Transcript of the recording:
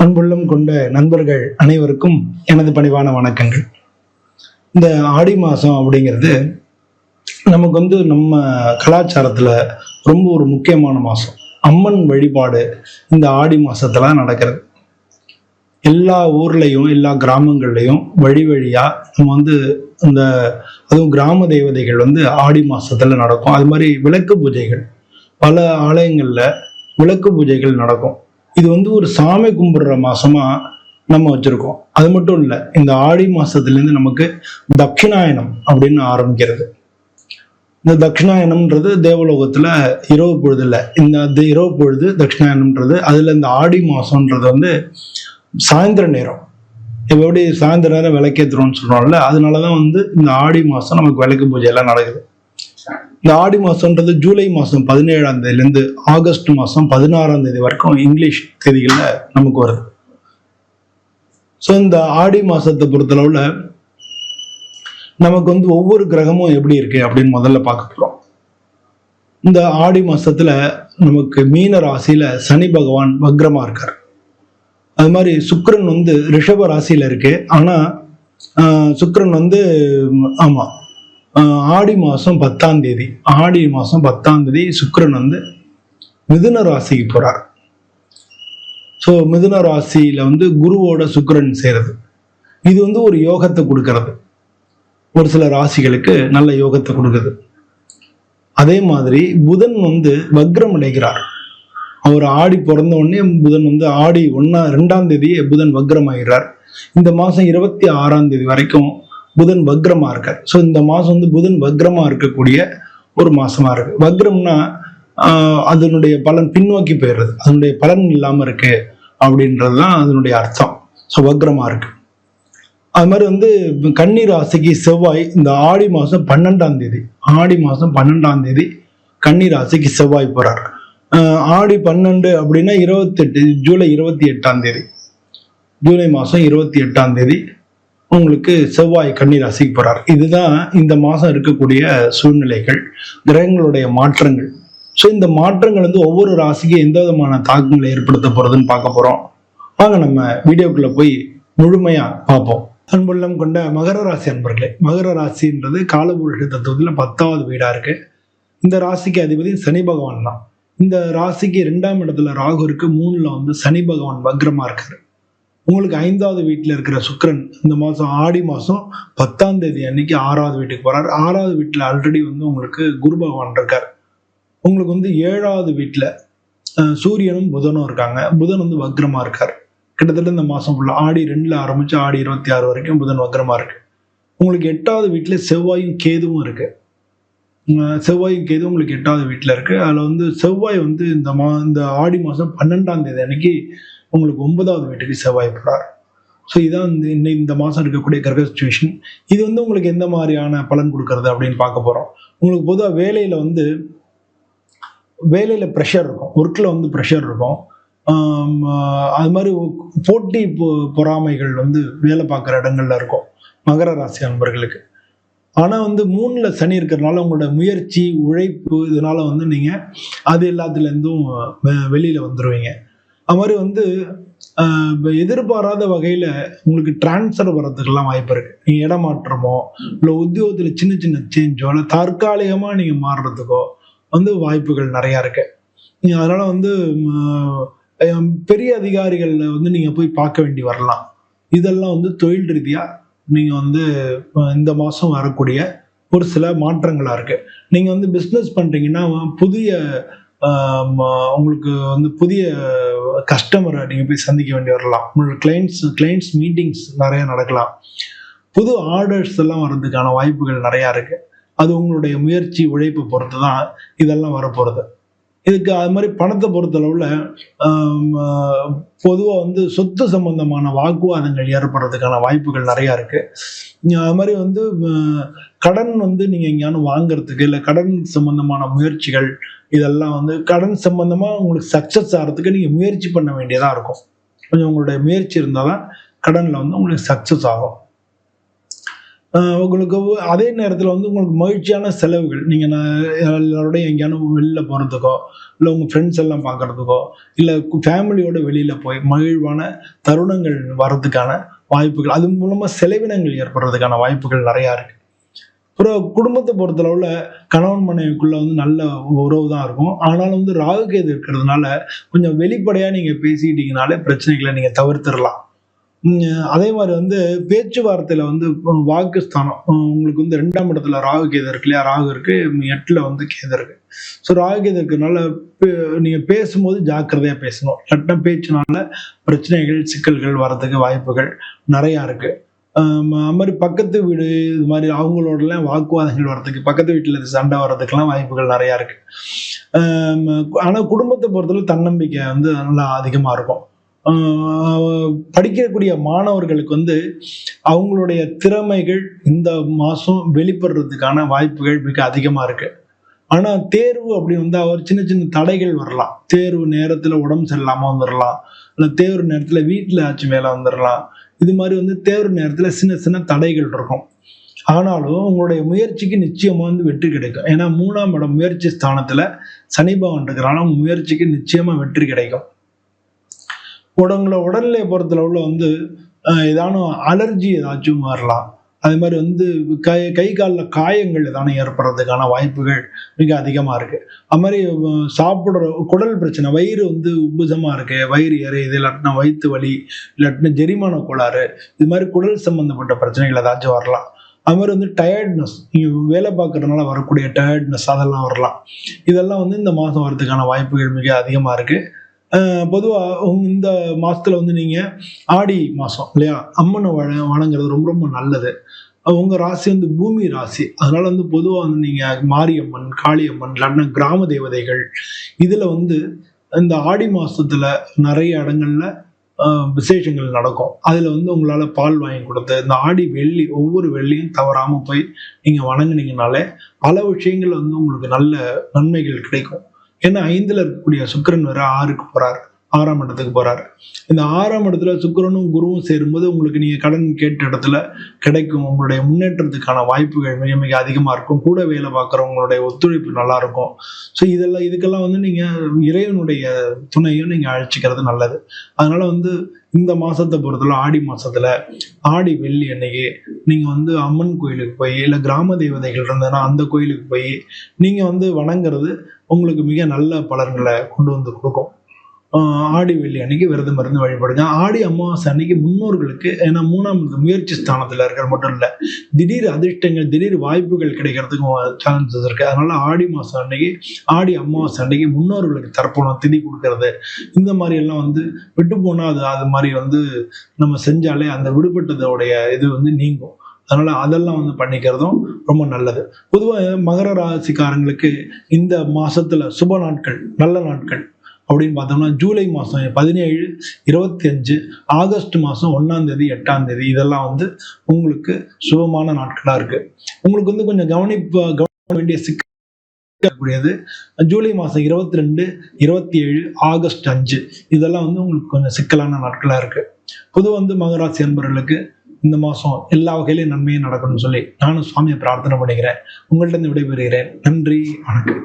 அன்புள்ளம் கொண்ட நண்பர்கள் அனைவருக்கும் எனது பணிவான வணக்கங்கள். இந்த ஆடி மாதம் அப்படிங்கிறது நமக்கு நம்ம கலாச்சாரத்தில் ரொம்ப ஒரு முக்கியமான மாதம். அம்மன் வழிபாடு இந்த ஆடி மாதத்துல நடக்கிறது. எல்லா ஊர்லேயும் எல்லா கிராமங்கள்லையும் வழி வழியாக நம்ம இந்த அதுவும் கிராம தேவதைகள் ஆடி மாதத்தில் நடக்கும். அது மாதிரி விளக்கு பூஜைகள் பல ஆலயங்களில் விளக்கு பூஜைகள் நடக்கும். இது ஒரு சாமி கும்பிடுற மாசமா நம்ம வச்சிருக்கோம். அது மட்டும் இல்லை, இந்த ஆடி மாசத்துலேருந்து நமக்கு தட்சிணாயனம் அப்படின்னு ஆரம்பிக்கிறது. இந்த தட்சிணாயனம்ன்றது தேவலோகத்துல இரவு பொழுது இல்லை, இந்த இரவு பொழுது தட்சிணாயனம்ன்றது. அதுல இந்த ஆடி மாசம்ன்றது சாயந்தர நேரம். எப்படி சாயந்தர நேரம் விளக்கேற்றுறோம்னு சொல்றோம்ல, அதனாலதான் இந்த ஆடி மாசம் நமக்கு விளக்கு பூஜை எல்லாம் நடக்குது. இந்த ஆடி மாசம்ன்றது ஜூலை மாசம் 17ஆம் தேதியிலேருந்து ஆகஸ்ட் மாசம் 16ஆம் தேதி வரைக்கும் இங்கிலீஷ் தேதிகள்ல நமக்கு வருது. ஸோ இந்த ஆடி மாசத்தை பொறுத்தளவுல நமக்கு ஒவ்வொரு கிரகமும் எப்படி இருக்கு அப்படின்னு முதல்ல பார்க்க போறோம். இந்த ஆடி மாசத்துல நமக்கு மீன ராசியில சனி பகவான் வக்ரமா இருக்கார். அது மாதிரி சுக்கிரன் ரிஷப ராசியில இருக்கு. ஆனா சுக்கிரன் ஆமா ஆடி மாசம் 10ஆம் தேதி சுக்கிரன் மிதுன ராசிக்கு போறார். ஸோ மிதுன ராசியில குருவோட சுக்கிரன் சேருது. இது ஒரு யோகத்தை கொடுக்கறது. ஒரு சில ராசிகளுக்கு நல்ல யோகத்தை கொடுக்குது. அதே மாதிரி புதன் வக்ரம் அடைகிறார். அவர் ஆடி பிறந்த உடனே புதன் ஆடி 2ஆம் தேதியே புதன் வக்ரம் ஆகிறார். இந்த மாசம் 26ஆம் தேதி வரைக்கும் புதன் வக்ரமா இருக்கார். ஸோ இந்த மாசம் புதன் வக்ரமா இருக்கக்கூடிய ஒரு மாசமா இருக்கு. வக்ரம்னா அதனுடைய பலன் பின்னோக்கி போயிடுறது, அதனுடைய பலன் இல்லாம இருக்கு அப்படின்றதுதான் அதனுடைய அர்த்தம். ஸோ வக்ரமா இருக்கு. அது மாதிரி கன்னி ராசிக்கு செவ்வாய் இந்த ஆடி மாசம் 12ஆம் தேதி கன்னி ராசிக்கு செவ்வாய் போறார். ஆடி 12 அப்படின்னா 28 ஜூலை 28ஆம் தேதி, ஜூலை மாசம் 28ஆம் தேதி உங்களுக்கு செவ்வாய் கன்னி ராசிக்கு போறார். இதுதான் இந்த மாசம் இருக்கக்கூடிய சூழ்நிலைகள், கிரகங்களுடைய மாற்றங்கள். ஸோ இந்த மாற்றங்கள் ஒவ்வொரு ராசிக்கும் எந்த விதமான தாக்கங்களை ஏற்படுத்த போறதுன்னு பார்க்க போறோம். வாங்க நம்ம வீடியோக்குள்ள போய் முழுமையா பார்ப்போம். அன்புள்ளம் கொண்ட மகர ராசி அன்பர்களே, மகர ராசின்றது காலபுருஷ தத்துவத்துல 10வது வீடா இருக்கு. இந்த ராசிக்கு அதிபதி சனி பகவான் தான். இந்த ராசிக்கு 2ஆம் இடத்துல ராகு இருக்கு. 3ல சனி பகவான் வக்ரமா இருக்காரு. உங்களுக்கு 5வது வீட்டில் இருக்கிற சுக்கிரன் இந்த மாதம் ஆடி மாதம் 10ஆம் தேதி அன்னைக்கு 6வது வீட்டுக்கு போறாரு. 6வது வீட்டில் ஆல்ரெடி உங்களுக்கு குரு பகவான் இருக்கார். உங்களுக்கு 7வது வீட்டில் சூரியனும் புதனும் இருக்காங்க. புதன் வக்ரமா இருக்கார். கிட்டத்தட்ட இந்த மாதம் ஃபுல்லாக ஆடி 2ல ஆரம்பிச்சு ஆடி 26 வரைக்கும் புதன் வக்ரமா இருக்கு. உங்களுக்கு 8வது வீட்டில் செவ்வாயும் கேதுவும் இருக்கு. செவ்வாயும் கேதுவும் உங்களுக்கு 8வது வீட்டில் இருக்கு. அதில் செவ்வாய் இந்த ஆடி மாதம் 12ஆம் தேதி அன்னைக்கு உங்களுக்கு 9வது வீட்டுக்கு செவ்வாய் போறார். ஸோ இதான் இந்த மாதம் இருக்கக்கூடிய கிரக சிச்சுவேஷன். இது உங்களுக்கு எந்த மாதிரியான பலன் கொடுக்கறது அப்படின்னு பார்க்க போறோம். உங்களுக்கு பொதுவாக வேலையில ப்ரெஷர் இருக்கும், ஒர்க்கில் ப்ரெஷர் இருக்கும். அது மாதிரி போட்டி பொறாமைகள் வேலை பார்க்குற இடங்கள்ல இருக்கும் மகர ராசி அன்பர்களுக்கு. ஆனால் 3ல சனி இருக்கிறதுனால உங்களோட முயற்சி உழைப்பு இதனால நீங்க அது எல்லாத்துலேருந்தும் வெளியில வந்துடுவீங்க. அது மாதிரி எதிர்பாராத வகையில உங்களுக்கு டிரான்ஸ்ஃபர் வர்றதுக்கெல்லாம் வாய்ப்பு இருக்கு. நீங்க இடமாற்றமோ இல்லை உத்தியோகத்துல சின்ன சின்ன சேஞ்சோ இல்லை தற்காலிகமா நீங்க மாறுறதுக்கோ வாய்ப்புகள் நிறைய இருக்கு. நீங்க அதனால பெரிய அதிகாரிகள்ல நீங்க போய் பார்க்க வேண்டி வரலாம். இதெல்லாம் தொழில் ரீதியா நீங்க இந்த மாசம் வரக்கூடிய ஒரு சில மாற்றங்களா இருக்கு. நீங்க பிசினஸ் பண்றீங்கன்னா புதிய உங்களுக்கு புதிய கஸ்டமரை நீங்க போய் சந்திக்க வேண்டி வரலாம். உங்களோட கிளைண்ட்ஸ் மீட்டிங்ஸ் நிறைய நடக்கலாம். புது ஆர்டர்ஸ் எல்லாம் வர்றதுக்கான வாய்ப்புகள் நிறைய இருக்கு. அது உங்களுடைய முயற்சி உழைப்பு பொறுத்து தான் இதெல்லாம் வரப்போறது. இதுக்கு அது மாதிரி பணத்தை பொறுத்தளவுல பொதுவாக சொத்து சம்பந்தமான வாக்குவாதங்கள் ஏற்படுறதுக்கான வாய்ப்புகள் நிறைய இருக்கு. அது மாதிரி கடன் நீங்க எங்கேயானு வாங்குறதுக்கு இல்லை கடன் சம்பந்தமான முயற்சிகள் இதெல்லாம் கடன் சம்பந்தமா உங்களுக்கு சக்சஸ் ஆகிறதுக்கு நீங்க முயற்சி பண்ண வேண்டியதா இருக்கும். கொஞ்சம் உங்களுடைய முயற்சி இருந்தாதான் கடன்ல உங்களுக்கு சக்சஸ் ஆகும். உங்களுக்கு அதே நேரத்தில் வந்து உங்களுக்கு மகிழ்ச்சியான செலவுகள், நீங்கள் எல்லாரோடையும் எங்கேயானு வெளில போகிறதுக்கோ, இல்லை உங்கள் ஃப்ரெண்ட்ஸ் எல்லாம் பார்க்கறதுக்கோ, இல்லை ஃபேமிலியோட வெளியில் போய் மகிழ்வான தருணங்கள் வர்றதுக்கான வாய்ப்புகள், அது மூலமாக செலவினங்கள் ஏற்படுறதுக்கான வாய்ப்புகள் நிறையா இருக்கு. அப்புறம் குடும்பத்தை பொறுத்தளவுல கணவன் மனைவிக்குள்ள வந்து நல்ல உறவு தான் இருக்கும். ஆனாலும் வந்து ராகு கேது இருக்கிறதுனால கொஞ்சம் வெளிப்படையா நீங்க பேசிக்கிட்டீங்கனாலே பிரச்சனைகளை நீங்க தவிர்த்திடலாம். அதே மாதிரி வந்து பேச்சுவார்த்தையில வந்து வாக்குஸ்தானம், உங்களுக்கு வந்து 2ஆம் இடத்துல ராகு கேது இருக்கு இல்லையா? ராகு இருக்கு, 8ல வந்து கேது இருக்கு. ஸோ ராகு கேது இருக்கிறதுனால நீங்க பேசும்போது ஜாக்கிரதையா பேசணும். இல்லாட்டினா பேச்சுனால பிரச்சனைகள், சிக்கல்கள் வர்றதுக்கு வாய்ப்புகள் நிறையா இருக்கு. அது மாதிரி பக்கத்து வீடு இது மாதிரி அவங்களோடலாம் வாக்குவாதங்கள் வர்றதுக்கு, பக்கத்து வீட்டில் சண்டை வர்றதுக்கெல்லாம் வாய்ப்புகள் நிறையா இருக்கு. ஆனால் குடும்பத்தை பொறுத்தவரை தன்னம்பிக்கை வந்து நல்லா அதிகமாக இருக்கும். படிக்கக்கூடிய மாணவர்களுக்கு வந்து அவங்களுடைய திறமைகள் இந்த மாதம் வெளிப்படுறதுக்கான வாய்ப்புகள் மிக அதிகமாக இருக்கு. ஆனால் தேர்வு அப்படி வந்து அவர் சின்ன சின்ன தடைகள் வரலாம். தேர்வு நேரத்தில் உடம்பு சரியில்லாமல் வந்துடலாம், இல்லை தேர்வு நேரத்தில் வீட்டில் ஆச்சும் வேலை வந்துடலாம். இது மாதிரி வந்து தேர்வு நேரத்தில் சின்ன சின்ன தடைகள் இருக்கும். ஆனாலும் உங்களுடைய முயற்சிக்கு நிச்சயமா வந்து வெற்றி கிடைக்கும். ஏன்னா 3ஆம் இடம் முயற்சி ஸ்தானத்துல சனி பகவான் இருக்கிறனால உங்க முயற்சிக்கு நிச்சயமா வெற்றி கிடைக்கும். உங்களோட உடல்நிலையை பொறுத்தளவுல வந்து ஏதானும் அலர்ஜி ஏதாச்சும் வரலாம். அதே மாதிரி வந்து கை காலில் காயங்கள் ஏதான ஏற்படுறதுக்கான வாய்ப்புகள் மிக அதிகமா இருக்கு. அது மாதிரி சாப்பிடுற குடல் பிரச்சனை, வயிறு வந்து உப்புசமா இருக்கு, வயிறு எரியுது, இல்லாட்டினா வயிற்று வலி, இல்லாட்டினா ஜெரிமான கோளாறு, இது மாதிரி குடல் சம்பந்தப்பட்ட பிரச்சனைகள் ஏதாச்சும் வரலாம். அது மாதிரி வந்து டயர்ட்னஸ், நீங்க வேலை பார்க்கறதுனால வரக்கூடிய டயர்ட்னஸ் அதெல்லாம் வரலாம். இதெல்லாம் வந்து இந்த மாதம் வர்றதுக்கான வாய்ப்புகள் மிக அதிகமா இருக்கு. பொதுவாக இந்த மாசத்துல வந்து நீங்க ஆடி மாசம் இல்லையா, அம்மனை வணங்குறது ரொம்ப ரொம்ப நல்லது. உங்க ராசி வந்து பூமி ராசி, அதனால வந்து பொதுவாக வந்து நீங்க மாரியம்மன், காளியம்மன், இல்லைன்னா கிராம தேவதைகள், இதுல வந்து இந்த ஆடி மாசத்துல நிறைய இடங்கள்ல விசேஷங்கள் நடக்கும். அதுல வந்து உங்களால பால் வாங்கி கொடுத்து இந்த ஆடி வெள்ளி ஒவ்வொரு வெள்ளியும் தவறாம போய் நீங்க வணங்குனீங்கனாலே பல விஷயங்கள் வந்து உங்களுக்கு நல்ல நன்மைகள் கிடைக்கும். ஏன்னா 5ல இருக்கக்கூடிய சுக்கிரன் வேற 6க்கு போறாரு, 6ஆம் இடத்துக்கு போறாரு. இந்த 6ஆம் இடத்துல சுக்கிரனும் குருவும் சேரும்போது உங்களுக்கு நீங்க கடன் கேட்ட இடத்துல கிடைக்கும். உங்களுடைய முன்னேற்றத்துக்கான வாய்ப்புகள் மிக மிக அதிகமா இருக்கும். கூட வேலை பார்க்குறவங்களுடைய ஒத்துழைப்பு நல்லா இருக்கும். ஸோ இதுக்கெல்லாம் வந்து நீங்க இறைவனுடைய துணையும் நீங்க அழைச்சிக்கிறது நல்லது. அதனால வந்து இந்த மாசத்தை பொறுத்தவரை ஆடி மாசத்துல ஆடி வெள்ளி அன்னைக்கு நீங்க வந்து அம்மன் கோயிலுக்கு போய், இல்லை கிராம தேவதைகள் இருந்ததுன்னா அந்த கோயிலுக்கு போய் நீங்க வந்து வணங்குறது உங்களுக்கு மிக நல்ல பலன்களை கொண்டு வந்து கொடுக்கும். ஆடி வெள்ளி அன்னைக்கு விரதம் இருந்து வழிபடுங்க. ஆடி அமாவாசை அன்னைக்கு முன்னோர்களுக்கு, ஏன்னா 3ஆம் முயற்சி ஸ்தானத்துல இருக்கிற மட்டும் இல்ல, திடீர் அதிர்ஷ்டங்கள், திடீர் வாய்ப்புகள் கிடைக்கிறதுக்கும் சான்சஸ் இருக்கு. அதனால ஆடி மாசம் அன்னைக்கு, ஆடி அமாவாசை அன்னைக்கு முன்னோர்களுக்கு தர்ப்பணம் திதி கொடுக்கறது, இந்த மாதிரி எல்லாம் வந்து விட்டு போனா அது மாதிரி வந்து நம்ம செஞ்சாலே அந்த விடுபட்டதோடைய இது வந்து நீங்கும். அதனால அதெல்லாம் வந்து பண்ணிக்கிறதும் ரொம்ப நல்லது. பொதுவாக மகர ராசிக்காரங்களுக்கு இந்த மாசத்துல சுப நாட்கள், நல்ல நாட்கள் அப்படின்னு பார்த்தோம்னா ஜூலை மாதம் 17, 25, ஆகஸ்ட் மாதம் 1ஆம் தேதி, 8ஆம் தேதி, இதெல்லாம் வந்து உங்களுக்கு சுபமான நாட்களாக இருக்கு. உங்களுக்கு வந்து கொஞ்சம் கவனிக்க வேண்டிய சிக்கக்கூடியது ஜூலை மாதம் 22, 27, ஆகஸ்ட் 5, இதெல்லாம் வந்து உங்களுக்கு கொஞ்சம் சிக்கலான நாட்களாக இருக்கு. பொதுவாக வந்து மகராசி அன்பர்களுக்கு இந்த மாதம் எல்லா வகையிலையும் நன்மையும் நடக்கணும்னு சொல்லி நானும் சுவாமியை பிரார்த்தனை பண்ணிக்கிறேன். உங்கள்கிட்ட இருந்து விடைபெறுகிறேன். நன்றி, வணக்கம்.